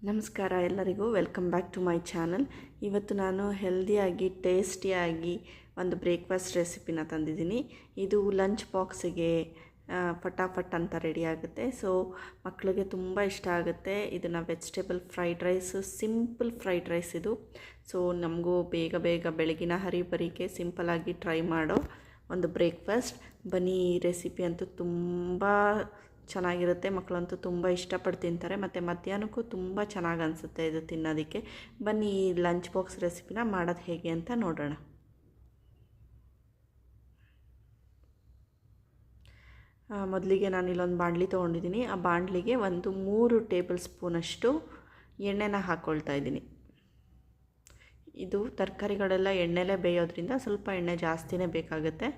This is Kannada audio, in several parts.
ನಮಸ್ಕಾರ ಎಲ್ಲರಿಗೂ welcome back to my channel. ಇವತ್ತು ನಾನು ಹೆಲ್ದಿಯಾಗಿ ಟೇಸ್ಟಿಯಾಗಿ ಒಂದು ಬ್ರೇಕ್ಫಾಸ್ಟ್ ರೆಸಿಪಿನ ತಂದಿದ್ದೀನಿ. ಇದು ಲಂಚ್ ಬಾಕ್ಸಿಗೆ ಫಟಾಫಟ್ ಅಂತ ರೆಡಿ ಆಗುತ್ತೆ. ಸೊ ಮಕ್ಕಳಿಗೆ ತುಂಬ ಇಷ್ಟ ಆಗುತ್ತೆ. ಇದನ್ನು vegetable fried rice, simple fried rice ಇದು. ಸೊ ನಮಗೂ ಬೇಗ ಬೇಗ ಬೆಳಗಿನ ಹರಿಬರಿಗೆ ಸಿಂಪಲಾಗಿ ಟ್ರೈ ಮಾಡೋ ಒಂದು ಬ್ರೇಕ್ಫಾಸ್ಟ್. ಬನ್ನಿ, ಈ ರೆಸಿಪಿ ಅಂತೂ ತುಂಬ ಚೆನ್ನಾಗಿರುತ್ತೆ. ಮಕ್ಕಳಂತೂ ತುಂಬ ಇಷ್ಟಪಟ್ಟು ತಿಂತಾರೆ ಮತ್ತು ಮಧ್ಯಾಹ್ನಕ್ಕೂ ತುಂಬ ಚೆನ್ನಾಗಿ ಅನಿಸುತ್ತೆ ಇದು ತಿನ್ನೋದಕ್ಕೆ. ಬನ್ನಿ, ಈ ಲಂಚ್ ಬಾಕ್ಸ್ ರೆಸಿಪಿನ ಮಾಡೋದು ಹೇಗೆ ಅಂತ ನೋಡೋಣ. ಮೊದಲಿಗೆ ನಾನು ಇಲ್ಲೊಂದು ಬಾಣಲಿ ತೊಗೊಂಡಿದ್ದೀನಿ. ಆ ಬಾಣಲಿಗೆ ಒಂದು 3 ಟೇಬಲ್ ಸ್ಪೂನಷ್ಟು ಎಣ್ಣೆನ ಹಾಕ್ಕೊಳ್ತಾ ಇದ್ದೀನಿ. ಇದು ತರಕಾರಿಗಳೆಲ್ಲ ಎಣ್ಣೆಲೇ ಬೇಯೋದ್ರಿಂದ ಸ್ವಲ್ಪ ಎಣ್ಣೆ ಜಾಸ್ತಿನೇ ಬೇಕಾಗುತ್ತೆ.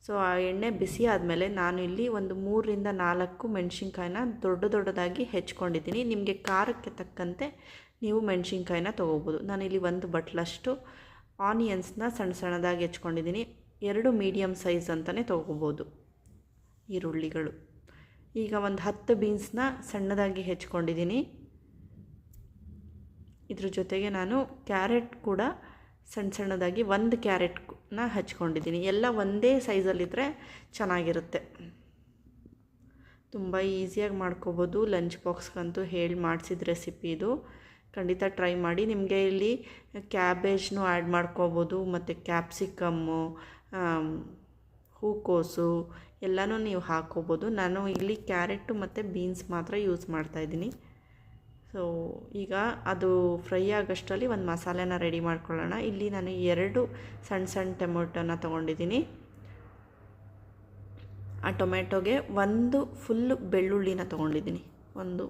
ಸೊ ಆ ಎಣ್ಣೆ ಬಿಸಿ ಆದಮೇಲೆ ನಾನು ಇಲ್ಲಿ ಒಂದು 3ರಿಂದ 4 ಮೆಣಸಿನ್ಕಾಯಿನ ದೊಡ್ಡದಾಗಿ ಹೆಚ್ಕೊಂಡಿದ್ದೀನಿ. ನಿಮಗೆ ಖಾರಕ್ಕೆ ತಕ್ಕಂತೆ ನೀವು ಮೆಣಸಿನ್ಕಾಯಿನ ತೊಗೋಬೋದು. ನಾನಿಲ್ಲಿ 1 ಬಟ್ಲಷ್ಟು ಆನಿಯನ್ಸ್ನ ಸಣ್ಣದಾಗಿ ಹೆಚ್ಕೊಂಡಿದ್ದೀನಿ. 2 ಮೀಡಿಯಮ್ ಸೈಜ್ ಅಂತಲೇ ತೊಗೋಬೋದು ಈರುಳ್ಳಿಗಳು. ಈಗ ಒಂದು 10 ಬೀನ್ಸ್ನ ಸಣ್ಣದಾಗಿ ಹೆಚ್ಕೊಂಡಿದ್ದೀನಿ. ಇದ್ರ ಜೊತೆಗೆ ನಾನು ಕ್ಯಾರೆಟ್ ಕೂಡ ಸಣ್ಣದಾಗಿ 1 ಕ್ಯಾರೆಟ್ನ ಹಚ್ಕೊಂಡಿದ್ದೀನಿ. ಎಲ್ಲ ಒಂದೇ ಸೈಜಲ್ಲಿದ್ದರೆ ಚೆನ್ನಾಗಿರುತ್ತೆ. ತುಂಬ ಈಸಿಯಾಗಿ ಮಾಡ್ಕೋಬೋದು. ಲಂಚ್ ಬಾಕ್ಸ್ಗಂತೂ ಹೇಳಿ ಮಾಡಿಸಿದ ರೆಸಿಪಿ ಇದು. ಖಂಡಿತ ಟ್ರೈ ಮಾಡಿ. ನಿಮಗೆ ಇಲ್ಲಿ ಕ್ಯಾಬೇಜ್ನೂ ಆ್ಯಡ್ ಮಾಡ್ಕೋಬೋದು ಮತ್ತು ಕ್ಯಾಪ್ಸಿಕಮ್ಮು, ಹೂಕೋಸು ಎಲ್ಲನೂ ನೀವು ಹಾಕ್ಕೋಬೋದು. ನಾನು ಇಲ್ಲಿ ಕ್ಯಾರೆಟು ಮತ್ತು ಬೀನ್ಸ್ ಮಾತ್ರ ಯೂಸ್ ಮಾಡ್ತಾಯಿದ್ದೀನಿ. ಸೊ ಈಗ ಅದು ಫ್ರೈ ಆಗೋಷ್ಟರಲ್ಲಿ ಒಂದು ಮಸಾಲೆನ ರೆಡಿ ಮಾಡ್ಕೊಳ್ಳೋಣ. ಇಲ್ಲಿ ನಾನು 2 ಸಣ್ಣ ಟೊಮೆಟೊನ ತೊಗೊಂಡಿದ್ದೀನಿ. ಆ ಟೊಮೆಟೊಗೆ 1 ಫುಲ್ ಬೆಳ್ಳುಳ್ಳಿನ ತೊಗೊಂಡಿದ್ದೀನಿ. 1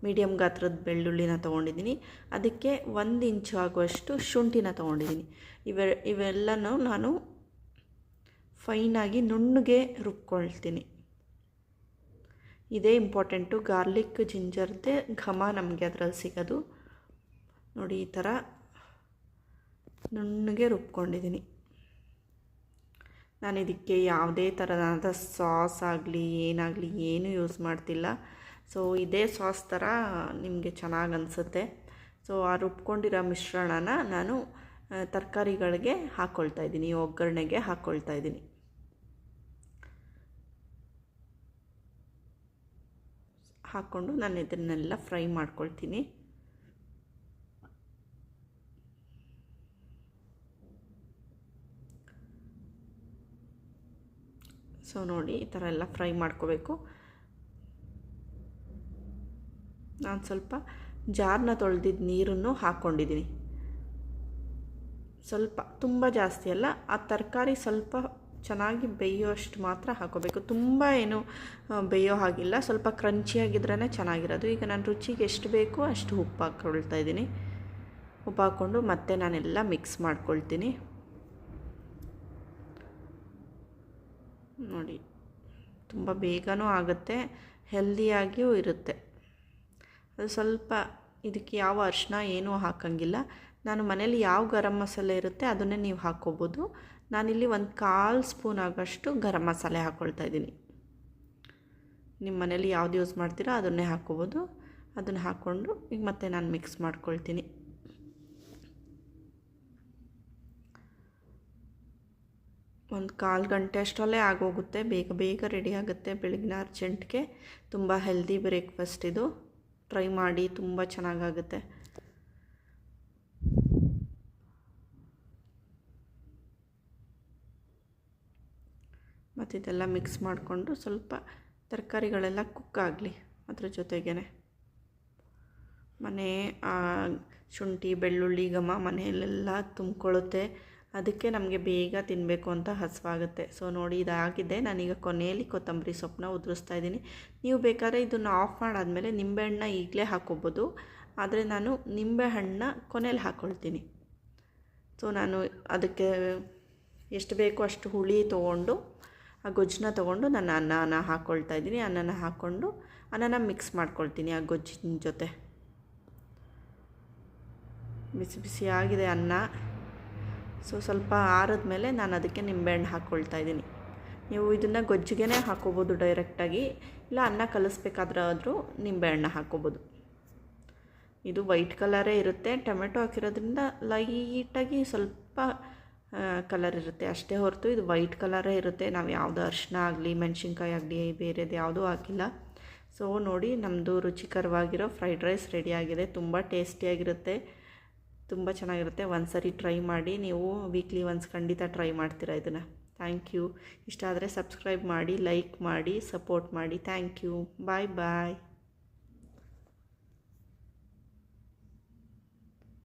ಮೀಡಿಯಮ್ ಗಾತ್ರದ ಬೆಳ್ಳುಳ್ಳಿನ ತೊಗೊಂಡಿದ್ದೀನಿ. ಅದಕ್ಕೆ 1 ಇಂಚು ಆಗುವಷ್ಟು ಶುಂಠಿನ ತೊಗೊಂಡಿದ್ದೀನಿ. ಇವೆಲ್ಲನೂ ನಾನು ಫೈನಾಗಿ ನುಣ್ಣಗೆ ರುಬ್ಕೊಳ್ತೀನಿ. ಇದೇ ಇಂಪಾರ್ಟೆಂಟು. ಗಾರ್ಲಿಕ್ ಜಿಂಜರ್ದೇ ಘಮ ನಮಗೆ ಅದರಲ್ಲಿ ಸಿಗೋದು. ನೋಡಿ, ಈ ಥರ ನುಣ್ಣಗೆ ರುಬ್ಕೊಂಡಿದ್ದೀನಿ. ನಾನು ಇದಕ್ಕೆ ಯಾವುದೇ ಥರದಾದ ಸಾಸ್ ಆಗಲಿ ಏನಾಗಲಿ ಏನೂ ಯೂಸ್ ಮಾಡ್ತಿಲ್ಲ. ಸೊ ಇದೇ ಸಾಸ್ ಥರ ನಿಮಗೆ ಚೆನ್ನಾಗಿ ಅನಿಸುತ್ತೆ. ಸೊ ಆ ರುಬ್ಕೊಂಡಿರೋ ಮಿಶ್ರಣನ ನಾನು ತರಕಾರಿಗಳಿಗೆ ಹಾಕ್ಕೊಳ್ತಾಯಿದ್ದೀನಿ, ಒಗ್ಗರಣೆಗೆ ಹಾಕ್ಕೊಳ್ತಾಯಿದ್ದೀನಿ. ಹಾಕ್ಕೊಂಡು ನಾನು ಇದನ್ನೆಲ್ಲ ಫ್ರೈ ಮಾಡ್ಕೊಳ್ತೀನಿ. ಸೊ ನೋಡಿ, ಈ ಥರ ಎಲ್ಲ ಫ್ರೈ ಮಾಡ್ಕೋಬೇಕು. ನಾನು ಸ್ವಲ್ಪ ಜಾರ್ನ ತೊಳೆದಿದ್ದ ನೀರನ್ನು ಹಾಕ್ಕೊಂಡಿದ್ದೀನಿ. ಸ್ವಲ್ಪ, ತುಂಬ ಜಾಸ್ತಿ ಅಲ್ಲ. ಆ ತರಕಾರಿ ಸ್ವಲ್ಪ ಚೆನ್ನಾಗಿ ಬೇಯೋಷ್ಟು ಮಾತ್ರ ಹಾಕೋಬೇಕು. ತುಂಬ ಏನು ಬೇಯೋ ಹಾಗಿಲ್ಲ. ಸ್ವಲ್ಪ ಕ್ರಂಚಿಯಾಗಿದ್ರೇ ಚೆನ್ನಾಗಿರೋದು. ಈಗ ನಾನು ರುಚಿಗೆ ಎಷ್ಟು ಬೇಕೋ ಅಷ್ಟು ಉಪ್ಪು ಹಾಕ್ಕೊಳ್ತಾ ಇದ್ದೀನಿ. ಉಪ್ಪು ಹಾಕ್ಕೊಂಡು ಮತ್ತೆ ನಾನೆಲ್ಲ ಮಿಕ್ಸ್ ಮಾಡ್ಕೊಳ್ತೀನಿ. ನೋಡಿ, ತುಂಬ ಬೇಗನೂ ಆಗುತ್ತೆ, ಹೆಲ್ದಿಯಾಗಿಯೂ ಇರುತ್ತೆ. ಅದು ಸ್ವಲ್ಪ ಇದಕ್ಕೆ ಯಾವ ಅರಿಶಿನ ಏನೂ ಹಾಕೋಂಗಿಲ್ಲ. ನಾನು ಮನೇಲಿ ಯಾವ ಗರಂ ಮಸಾಲೆ ಇರುತ್ತೆ ಅದನ್ನೇ ನೀವು ಹಾಕ್ಕೋಬೋದು. ನಾನಿಲ್ಲಿ 1/4 ಸ್ಪೂನ್ ಆಗೋಷ್ಟು ಗರಂ ಮಸಾಲೆ ಹಾಕ್ಕೊಳ್ತಾ ಇದ್ದೀನಿ. ನಿಮ್ಮ ಮನೇಲಿ ಯಾವ್ದು ಯೂಸ್ ಮಾಡ್ತೀರೋ ಅದನ್ನೇ ಹಾಕ್ಕೋಬೋದು. ಅದನ್ನು ಹಾಕ್ಕೊಂಡು ಈಗ ಮತ್ತೆ ನಾನು ಮಿಕ್ಸ್ ಮಾಡ್ಕೊಳ್ತೀನಿ. ಒಂದು 1/4 ಗಂಟೆ ಅಷ್ಟರಲ್ಲೇ ಆಗೋಗುತ್ತೆ. ಬೇಗ ರೆಡಿ ಆಗುತ್ತೆ. ಬೆಳಗಿನ ಅರ್ಜೆಂಟ್ಗೆ ತುಂಬ ಹೆಲ್ದಿ ಬ್ರೇಕ್ಫಾಸ್ಟ್ ಇದು. ಟ್ರೈ ಮಾಡಿ, ತುಂಬ ಚೆನ್ನಾಗಾಗುತ್ತೆ. ಮತ್ತು ಇದೆಲ್ಲ ಮಿಕ್ಸ್ ಮಾಡಿಕೊಂಡು ಸ್ವಲ್ಪ ತರಕಾರಿಗಳೆಲ್ಲ ಕುಕ್ ಆಗಲಿ. ಅದ್ರ ಜೊತೆಗೇ ಶುಂಠಿ ಬೆಳ್ಳುಳ್ಳಿ ಘಮ ಮನೆಯಲ್ಲೆಲ್ಲ ತುಂಬಿಕೊಳ್ಳುತ್ತೆ. ಅದಕ್ಕೆ ನಮಗೆ ಬೇಗ ತಿನ್ನಬೇಕು ಅಂತ ಹಸಿವಾಗುತ್ತೆ. ಸೊ ನೋಡಿ, ಇದಾಗಿದೆ. ನಾನೀಗ ಕೊನೆಯಲ್ಲಿ ಕೊತ್ತಂಬರಿ ಸೊಪ್ಪನ್ನ ಉದುರಿಸ್ತಾ ಇದ್ದೀನಿ. ನೀವು ಬೇಕಾದ್ರೆ ಇದನ್ನು ಆಫ್ ಮಾಡಾದಮೇಲೆ ನಿಂಬೆಹಣ್ಣನ್ನ ಈಗಲೇ ಹಾಕ್ಕೋಬೋದು. ಆದರೆ ನಾನು ನಿಂಬೆಹಣ್ಣನ್ನ ಕೊನೆಯಲ್ಲಿ ಹಾಕ್ಕೊಳ್ತೀನಿ. ಸೊ ನಾನು ಅದಕ್ಕೆ ಎಷ್ಟು ಬೇಕೋ ಅಷ್ಟು ಹುಳಿ ತೊಗೊಂಡು ಆ ಗೊಜ್ಜನ್ನ ತೊಗೊಂಡು ನಾನು ಅನ್ನನ ಹಾಕ್ಕೊಳ್ತಾ ಇದ್ದೀನಿ. ಅನ್ನನ ಹಾಕ್ಕೊಂಡು ಅನ್ನನ ಮಿಕ್ಸ್ ಮಾಡ್ಕೊಳ್ತೀನಿ ಆ ಗೊಜ್ಜಿನ ಜೊತೆ. ಬಿಸಿ ಆಗಿದೆ ಅನ್ನ. ಸೊ ಸ್ವಲ್ಪ ಆರಿದ ಮೇಲೆ ನಾನು ಅದಕ್ಕೆ ನಿಂಬೆಹಣ್ಣು ಹಾಕ್ಕೊಳ್ತಾ ಇದ್ದೀನಿ. ನೀವು ಇದನ್ನು ಗೊಜ್ಜಿಗೆ ಹಾಕ್ಕೋಬೋದು ಡೈರೆಕ್ಟಾಗಿ, ಇಲ್ಲ ಅನ್ನ ಕಲಿಸ್ಬೇಕಾದ್ರಾದರೂ ನಿಂಬೆಹಣ್ಣು ಹಾಕ್ಕೋಬೋದು. ಇದು ವೈಟ್ ಕಲರೇ ಇರುತ್ತೆ. ಟೊಮೆಟೊ ಹಾಕಿರೋದ್ರಿಂದ ಲೈಟಾಗಿ ಸ್ವಲ್ಪ ಕಲರ್ ಇರುತ್ತೆ ಅಷ್ಟೇ ಹೊರತು ಇದು ವೈಟ್ ಕಲರೇ ಇರುತ್ತೆ. ನಾವು ಯಾವುದೋ ಅರಿಶಿನ ಆಗಲಿ ಮೆಣಸಿನ್ಕಾಯಿ ಆಗಲಿ ಬೇರೆದು ಯಾವುದೂ ಹಾಕಿಲ್ಲ. ಸೊ ನೋಡಿ, ನಮ್ಮದು ರುಚಿಕರವಾಗಿರೋ ಫ್ರೈಡ್ ರೈಸ್ ರೆಡಿಯಾಗಿದೆ. ತುಂಬ ಟೇಸ್ಟಿಯಾಗಿರುತ್ತೆ, ತುಂಬ ಚೆನ್ನಾಗಿರುತ್ತೆ. ಒಂದು ಸರಿ ಟ್ರೈ ಮಾಡಿ. ನೀವು ವೀಕ್ಲಿ ಒನ್ಸ್ ಖಂಡಿತ ಟ್ರೈ ಮಾಡ್ತೀರಾ ಇದನ್ನು. Thank you. ಇಷ್ಟ ಆದರೆ ಸಬ್ಸ್ಕ್ರೈಬ್ ಮಾಡಿ, ಲೈಕ್ ಮಾಡಿ, ಸಪೋರ್ಟ್ ಮಾಡಿ. Thank you. Bye bye.